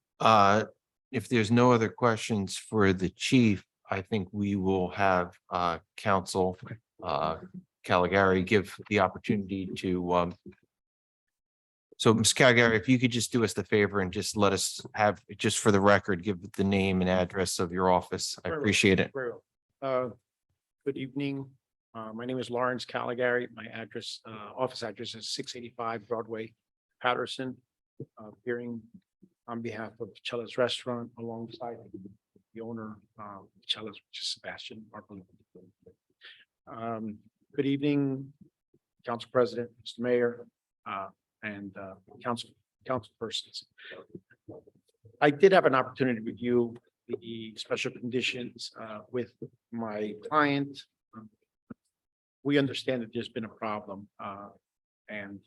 If there's no other questions for the chief, I think we will have counsel Caligari give the opportunity to so Ms. Caligari, if you could just do us the favor and just let us have, just for the record, give the name and address of your office. I appreciate it. Very well. Good evening. My name is Lawrence Caligari. My address, office address is 685 Broadway, Patterson. Appearing on behalf of Cella's Restaurant alongside the owner, Cella's, which is Sebastian Martin. Good evening, Council President, Mr. Mayor, and council councilpersons. I did have an opportunity to review the special conditions with my client. We understand that there's been a problem and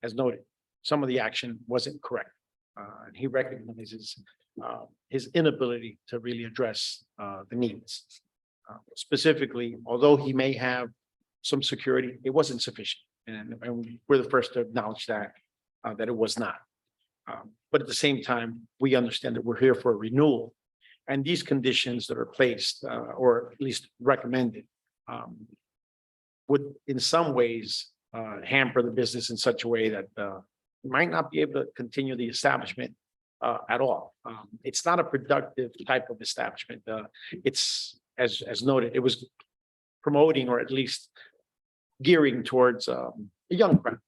as noted, some of the action wasn't correct. And he recognizes his inability to really address the needs. Specifically, although he may have some security, it wasn't sufficient. And we're the first to acknowledge that it was not. But at the same time, we understand that we're here for a renewal. And these conditions that are placed or at least recommended would in some ways hamper the business in such a way that might not be able to continue the establishment at all. It's not a productive type of establishment. It's as noted, it was promoting or at least gearing towards a young crowd,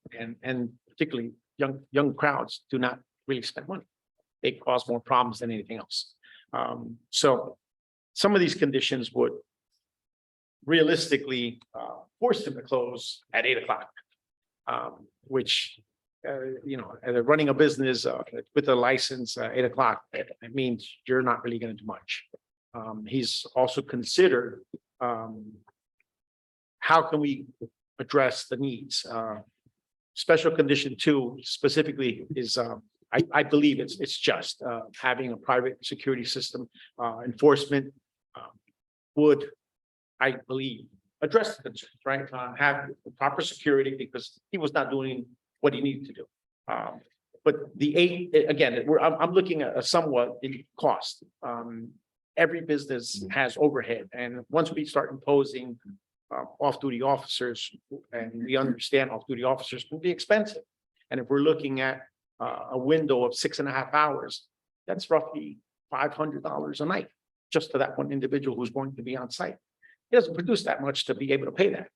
and particularly young crowds do not really spend money. They cause more problems than anything else. So some of these conditions would realistically force them to close at 8 o'clock, which running a business with a license 8 o'clock, it means you're not really going to do much. He's also considered how can we address the needs. Special condition 2 specifically is I believe it's just having a private security system enforcement would, I believe, address the concerns, right? Have the proper security because he was not doing what he needed to do. But the 8, again, I'm looking at a somewhat in cost. Every business has overhead, and once we start imposing off-duty officers, and we understand off-duty officers can be expensive. And if we're looking at a window of 6.5 hours, that's roughly $500 a night, just to that one individual who's going to be on site. He doesn't produce that much to be able to pay that,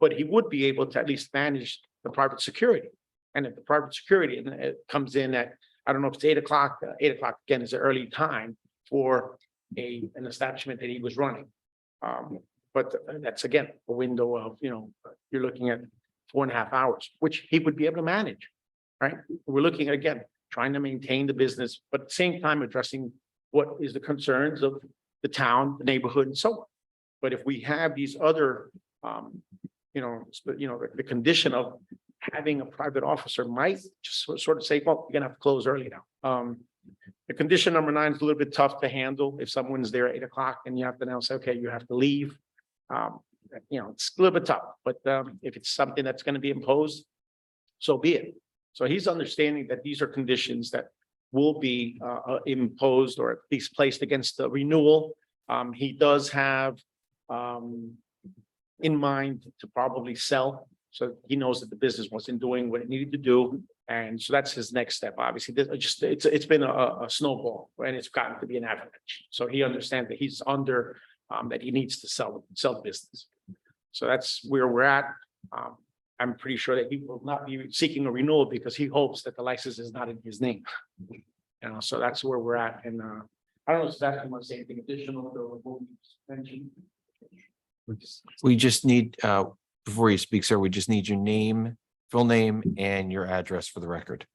but he would be able to at least manage the private security. And if the private security comes in at, I don't know if it's 8 o'clock, 8 o'clock again is an early time for an establishment that he was running. But that's again, a window of, you're looking at 4.5 hours, which he would be able to manage, right? We're looking at, again, trying to maintain the business, but at the same time addressing what is the concerns of the town, the neighborhood, and so on. But if we have these other, the condition of having a private officer might just sort of say, well, you're gonna have to close early now. The condition number 9 is a little bit tough to handle. If someone's there at 8 o'clock and you have to now say, okay, you have to leave. It's a little bit tough, but if it's something that's going to be imposed, so be it. So he's understanding that these are conditions that will be imposed or at least placed against the renewal. He does have in mind to probably sell. So he knows that the business wasn't doing what it needed to do. And so that's his next step. Obviously, it's been a snowball and it's gotten to be an avalanche. So he understands that he's under that he needs to sell the business. So that's where we're at. I'm pretty sure that he will not be seeking a renewal because he hopes that the license is not in his name. So that's where we're at. And I don't know if Sebastian wants to say anything additional or what we mentioned. We just need, before you speak, sir, we just need your name, full name, and your address for the record.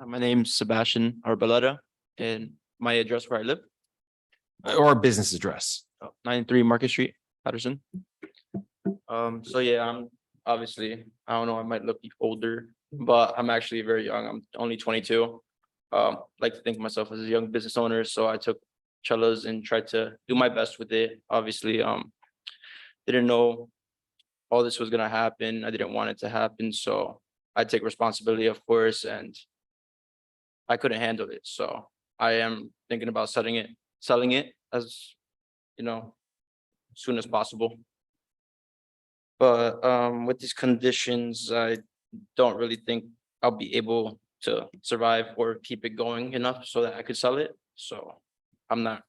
My name's Sebastian Arboleda, and my address where I live, Or a business address. 93 Market Street, Patterson. So yeah, I'm obviously, I don't know, I might look older, but I'm actually very young. I'm only 22. Like to think of myself as a young business owner, so I took cellos and tried to do my best with it. Obviously, didn't know all this was gonna happen. I didn't want it to happen, so I take responsibility, of course, and I couldn't handle it. So I am thinking about selling it as soon as possible. But with these conditions, I don't really think I'll be able to survive or keep it going enough so that I could sell it. So I'm not.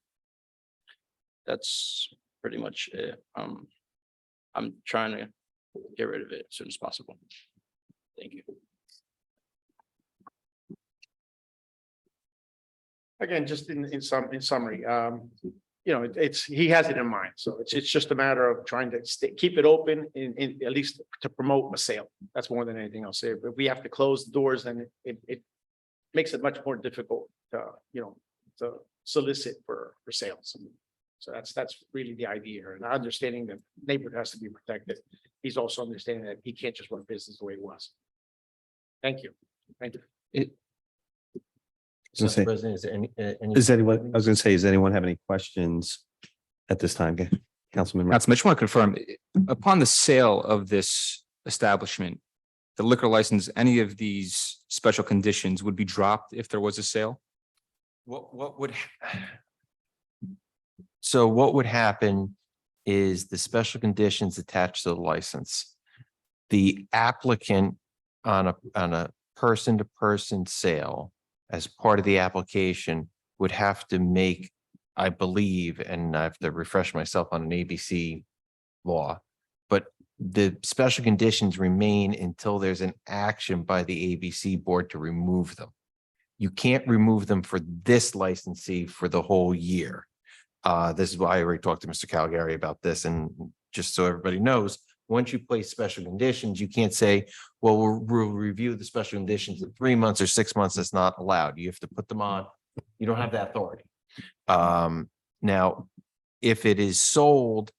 That's pretty much it. I'm trying to get rid of it as soon as possible. Thank you. Again, just in summary, he has it in mind. So it's just a matter of trying to keep it open in at least to promote a sale. That's more than anything else. If we have to close the doors, then it makes it much more difficult to, to solicit for sales. So that's really the idea here. And understanding that neighborhood has to be protected. He's also understanding that he can't just run business the way it was. Thank you. Thank you. gonna say- President, is there any? Is anyone, I was gonna say, does anyone have any questions at this time? Okay, Councilman. Councilman, I just want to confirm, upon the sale of this establishment, the liquor license, any of these special conditions would be dropped if there was a sale? What would? So what would happen is the special conditions attached to the license. The applicant on a person-to-person sale as part of the application would have to make, I believe, and I have to refresh myself on an ABC law, but the special conditions remain until there's an action by the ABC board to remove them. You can't remove them for this licensee for the whole year. This is why I already talked to Mr. Calgary about this, and just so everybody knows, once you place special conditions, you can't say, well, we'll review the special conditions in 3 months or 6 months. That's not allowed. You have to put them on. You don't have that authority. Now, if it is sold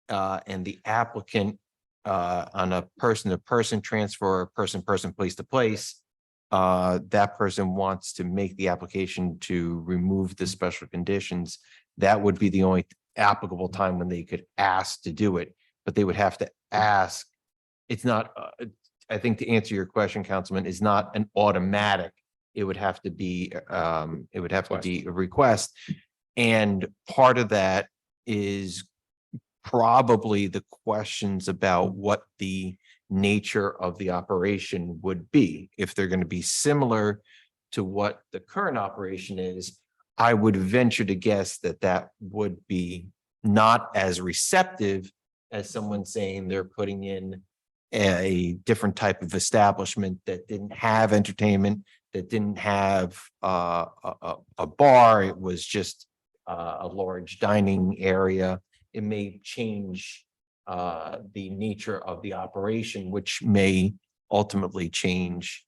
and the applicant on a person-to-person transfer or person-person, place-to-place, that person wants to make the application to remove the special conditions, that would be the only applicable time when they could ask to do it, but they would have to ask. It's not, I think to answer your question, Councilman, is not an automatic. It would have to be, a request. And part of that is probably the questions about what the nature of the operation would be. If they're going to be similar to what the current operation is, I would venture to guess that that would be not as receptive as someone saying they're putting in a different type of establishment that didn't have entertainment, that didn't have a bar. It was just a large dining area. It may change the nature of the operation, which may ultimately change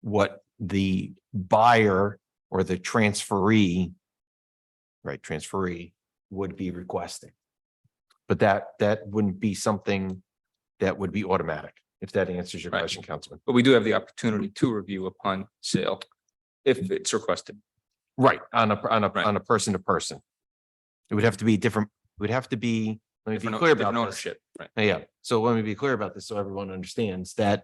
what the buyer or the transferee would be requesting. But that wouldn't be something that would be automatic, if that answers your Right. question, Councilman. But we do have the opportunity to review upon sale if it's requested. Right, on a person to person. It would have to be different, it would have to be, let me be Different clear different about this. ownership, right? Yeah, so let me be clear about this so everyone understands that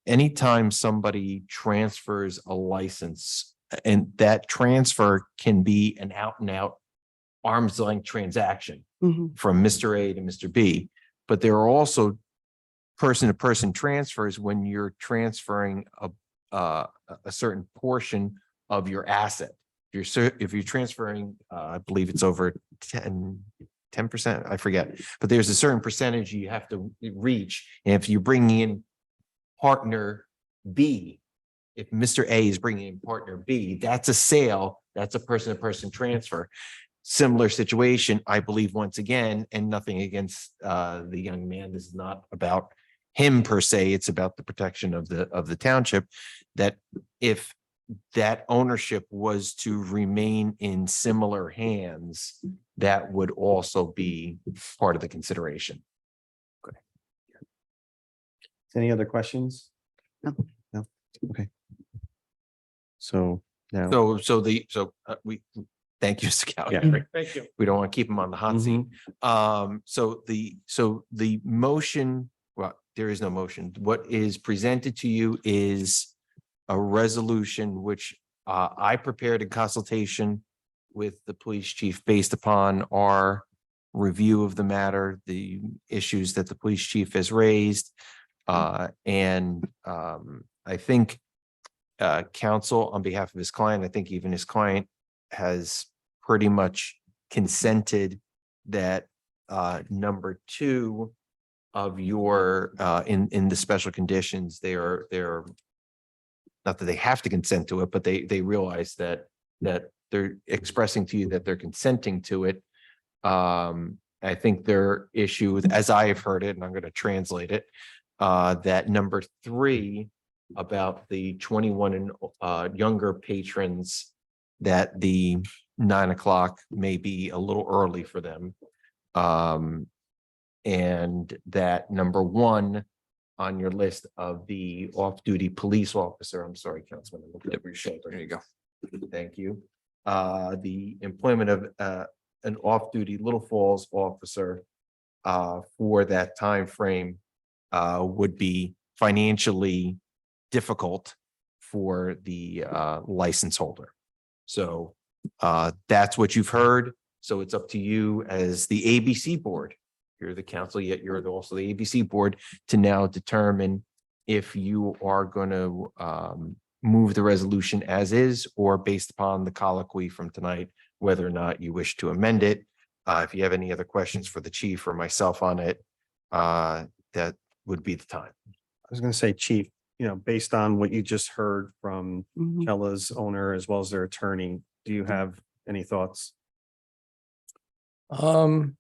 anytime somebody transfers a license, and that transfer can be an out and out arm's length transaction Mhm. from Mr. A to Mr. B, but there are also person to person transfers when you're transferring a certain portion of your asset. If you're transferring, I believe it's over 10%, I forget, but there's a certain percentage you have to reach. And if you're bringing in partner B, if Mr. A is bringing in partner B, that's a sale, that's a person to person transfer. Similar situation, I believe, once again, and nothing against the young man. This is not about him per se. It's about the protection of the township, that if that ownership was to remain in similar hands, that would also be part of the consideration. Any other questions? No. No, okay. So now. We, thank you, Mr. Yeah. Calgary. Thank you. We don't want to keep him on the hot seat. So the motion, well, there is no motion. What is presented to you is a resolution which I prepared in consultation with the police chief based upon our review of the matter, the issues that the police chief has raised. And I think counsel, on behalf of his client, I think even his client has pretty much consented that number 2 of your in the special conditions, they're not that they have to consent to it, but they realize that they're expressing to you that they're consenting to it. I think their issue, as I have heard it, and I'm going to translate it, that number 3 about the 21 and younger patrons that the 9 o'clock may be a little early for them. And that number one on your list of the off-duty police officer, I'm sorry, Councilman, I'm looking over your shoulder. There you go. Thank you. The employment of an off-duty Little Falls officer for that time frame would be financially difficult for the license holder. So that's what you've heard. So it's up to you as the ABC board. You're the council, yet you're also the ABC board to now determine if you are going to move the resolution as is, or based upon the colloquy from tonight, whether or not you wish to amend it. If you have any other questions for the chief or myself on it, that would be the time. I was going to say, Chief, based on what you just heard from Mhm. Kella's owner as well as their attorney, do you have any thoughts? Any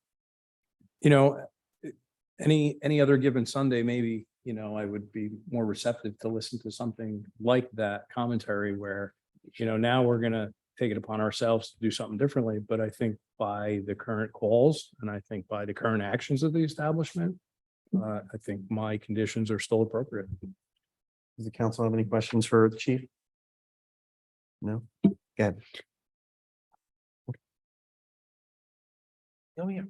other given Sunday, maybe, I would be more receptive to listen to something like that commentary where, now we're gonna take it upon ourselves to do something differently. But I think by the current calls and I think by the current actions of the establishment, I think my conditions are still appropriate. Does the council have any questions for the chief? No? Good. Oh, yeah.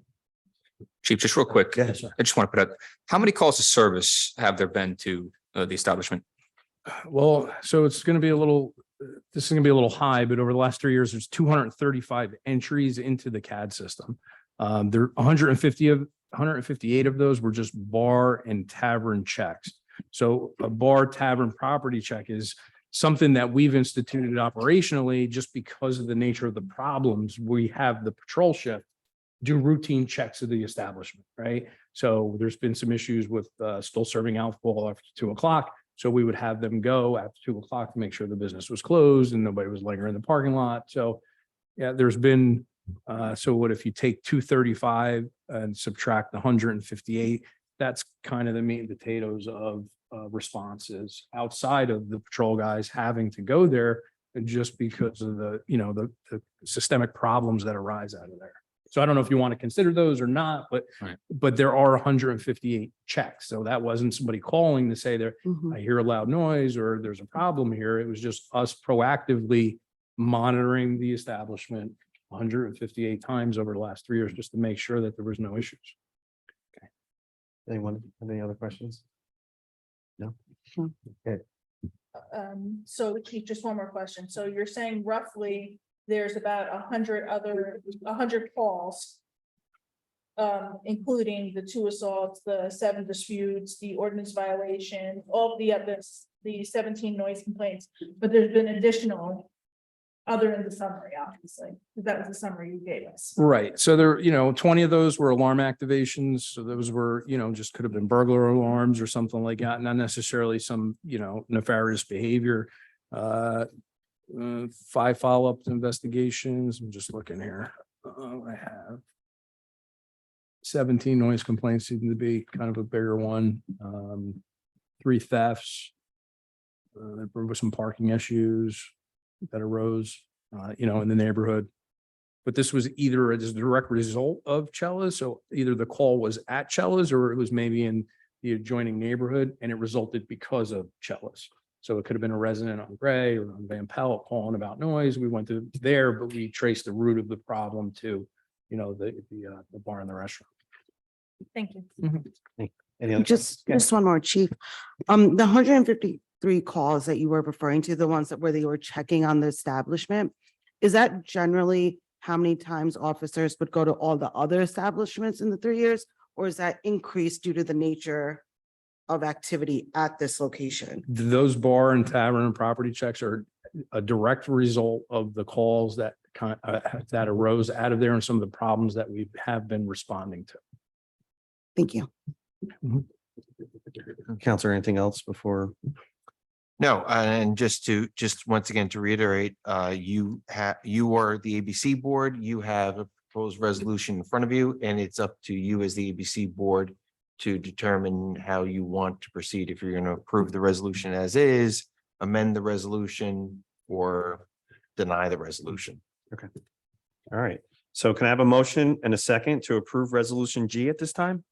Chief, just real quick, Yeah. I just want to put out, how many calls of service have there been to the establishment? Well, so it's gonna be this is gonna be a little high, but over the last 3 years, there's 235 entries into the CAD system. There 158 of those were just bar and tavern checks. So a bar tavern property check is something that we've instituted operationally just because of the nature of the problems. We have the patrol shift do routine checks of the establishment, right? So there's been some issues with still serving alcohol after 2 o'clock. So we would have them go after 2 o'clock to make sure the business was closed and nobody was lingering in the parking lot. So yeah, there's been, so what if you take 235 and subtract the 158, that's kind of the meat and potatoes of responses outside of the patrol guys having to go there and just because of the systemic problems that arise out of there. So I don't know if you want to consider those or not, but Right. but there are 158 checks. So that wasn't somebody calling to say there, Mhm. I hear a loud noise or there's a problem here. It was just us proactively monitoring the establishment 158 times over the last 3 years just to make sure that there was no issues. Anyone have any other questions? No? Okay. So Chief, just one more question. So you're saying roughly there's about 100 calls. Including the 2 assaults, the 7 disputes, the ordinance violation, all the others, the 17 noise complaints, but there's been additional. Other than the summary, obviously, 'cause that was the summary you gave us. Right. So there, 20 of those were alarm activations. So those were, just could have been burglar alarms or something like that, not necessarily some, nefarious behavior. 5 follow-up investigations. I'm just looking here. I have 17 noise complaints seem to be kind of a bigger one. 3 thefts. There were some parking issues that arose, in the neighborhood. But this was either as a direct result of Chella's, so either the call was at Chella's or it was maybe in the adjoining neighborhood and it resulted because of Chella's. So it could have been a resident on Gray or on Van Pelt calling about noise. We went to there, but we traced the root of the problem to, the bar and the restaurant. Thank you. Any other Just one more, Chief. The 153 calls that you were referring to, the ones where they were checking on the establishment, is that generally how many times officers would go to all the other establishments in the 3 years? Or is that increased due to the nature of activity at this location? Those bar and tavern and property checks are a direct result of the calls that that arose out of there and some of the problems that we have been responding to. Thank you. Counselor, anything else before? No, and just once again to reiterate, you are the ABC board, you have a proposed resolution in front of you, and it's up to you as the ABC board to determine how you want to proceed, if you're going to approve the resolution as is, amend the resolution, or deny the resolution. All right. So can I have a motion and a second to approve Resolution G at this time?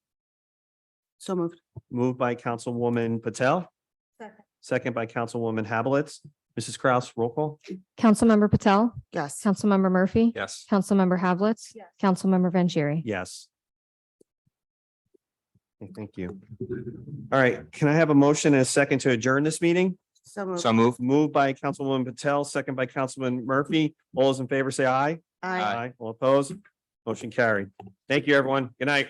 So moved. Moved by Councilwoman Patel, Second. second by Councilwoman Havelitz. Mrs. Kraus, roll call. Councilmember Patel, Yes. Councilmember Murphy. Yes. Councilmember Havletts. Yes. Councilmember Vanchery. Yes. Okay, thank you. All right, can I have a motion and a second to adjourn this meeting? So moved. So move. Moved by Councilwoman Patel, second by Councilman Murphy. All those in favor say aye. Aye. All opposed? Motion carried. Thank you, everyone. Good night.